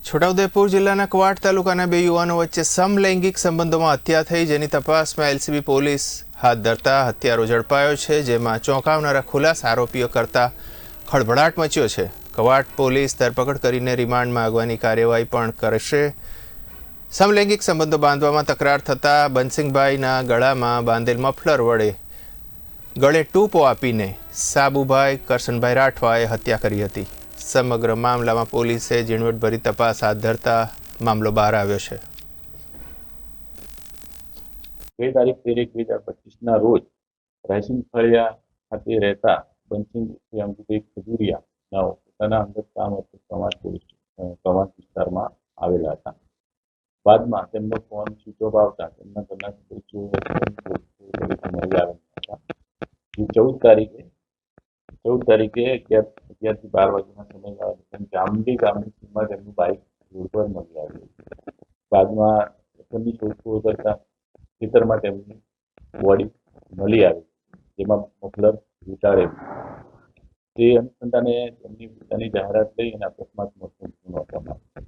છોટાઉદેપુર જિલ્લાના કવાંટ તાલુકાના બે યુવાનો વચ્ચે સમલૈંગિક સંબંધોમાં હત્યા થઈ, જેની તપાસમાં એલસીબી પોલીસ હાથ ધરતા હત્યારો ઝડપાયો છે, જેમાં ચોંકાવનારા ખુલાસા આરોપીઓ કરતા ખળભળાટ મચ્યો છે. કવાંટ પોલીસ ધરપકડ કરીને રિમાન્ડમાં આગવાની કાર્યવાહી પણ કરશે. સમલૈંગિક સંબંધો બાંધવામાં તકરાર થતાં બંસીભાઈના ગળામાં બાંધેલ મફલર વડે ગળે ટૂંપો આપીને સાબુભાઈ કરશનભાઈ રાઠવાએ હત્યા કરી હતી. સમગ્ર મામલામાં પોલીસે ઝીણવટભરી તપાસ હાથ ધરતા મામલો બહાર આવ્યો છે. તારીખ 13/1/2025 રોજ રાયસિંગ ફળિયા ખાતે રહેતા બંસિંગ ખજુરિયા પોતાના અંગત કામ અર્થે કવાંટ વિસ્તારમાં આવેલા હતા. બાદમાં તેમનો ફોન સ્વિચ ઓફ આવતા તેમના ઘરના સદસ્યો મળી આવેલા હતા. 14 તારીખે 11 થી 12 વાગ્યાના સમયગાળા જામલી ગામની સીમમાં તેમનું બાઇક રોડ પર મળી આવ્યું. બાદમાં તેમની શોધખોળ કરતા ખેતરમાં તેમની બોડી મળી આવી, જેમાં મફલર વીંટાળેલું. તે અનુસંધાને તેમની પોતાની જાહેરાત લઈ અને અકસ્માત મોતનો ગુનો નોંધવામાં આવ્યો.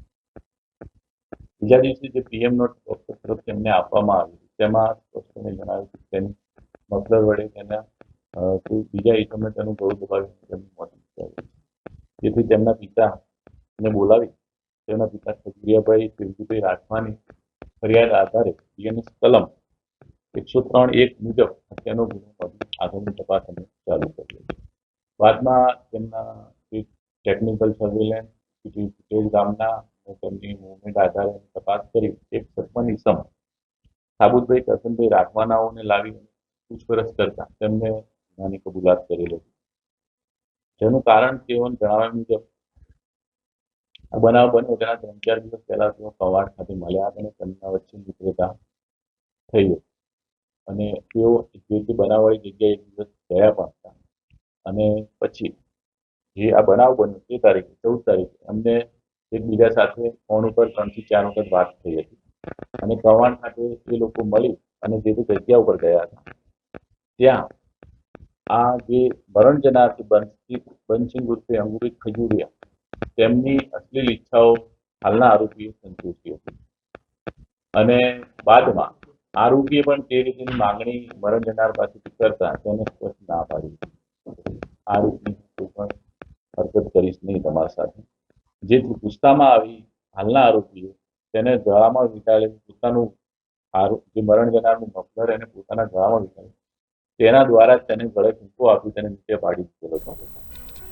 બીજા દિવસે જે PM નોટ ડોક્ટર તરફ તેમને આપવામાં આવી, તેમાં સ્પષ્ટપણે જણાવ્યું કે તેની મફલર વડે તેના કોઈ બીજા ઇસમે તેનું ગળું દબાવીને તેમનું મોત નીપજાવ્યું. જેથી તેમના પિતાને બોલાવી તેમના પિતા ખજુરિયાભાઈ શિવજીભાઈ રાઠવાની ફરિયાદ આધારે BNS કલમ 103(1) મુજબ હત્યાનો ગુનો નોંધી આગળની તપાસ અમે ચાલુ કરી. બાદમાં તેમના ટેકનિકલ સર્વેલન્સ ફૂટેજ ગામના તેમની મુવમેન્ટ આધારે તપાસ કરી એક સરપંચ ઇસમ સાબુભાઈ કરશનભાઈ રાઠવાનાઓને લાવી પૂછપરછ કરતા તેમને ગુનાની કબૂલાત કરેલી હતી. જેનું કારણ તેઓને જણાવ્યા મુજબ આ બનાવ બન્યો તેના 3-4 દિવસ પહેલા તેઓ કવાંટ ખાતે મળ્યા અને તેમના વચ્ચે મિત્રતા થઈ હતી અને તેઓ જે બનાવવાળી જગ્યાએ એક દિવસ ગયા પણ હતા. અને પછી જે આ બનાવ બન્યો તે તારીખે 14 તારીખે અમને એકબીજા સાથે ફોન ઉપર 3 થી 4 વખત વાત થઈ હતી અને કવાંટ ખાતે એ લોકો મળી અને જે જગ્યા ઉપર ગયા હતા ત્યાં આ જે મરણ જનાર બંસિંગ ઉર્ફે અંગુરી ખજુરિયા તેમની અશ્લીલ ઈચ્છાઓ હાલના આરોપીએ સંતોષી હતી અને બાદમાં આરોપીએ પણ તે રીતની માંગણી મરણ જનાર પાસેથી કરતા તેને સ્પષ્ટ ના પાડી. આ રીતની કોઈ પણ હરકત કરીશ નહીં તમારા સાથે. જેથી ગુસ્સામાં આવી હાલના આરોપીએ તેને ગળામાં વીંટાળેલું પોતાનું જે મરણ જનારનું મફલર એને પોતાના ગળામાં વીંટાળ્યું, તેના દ્વારા તેને ગળે ટૂંકો આપી તેને નીચે પાડી દીધેલો હતો.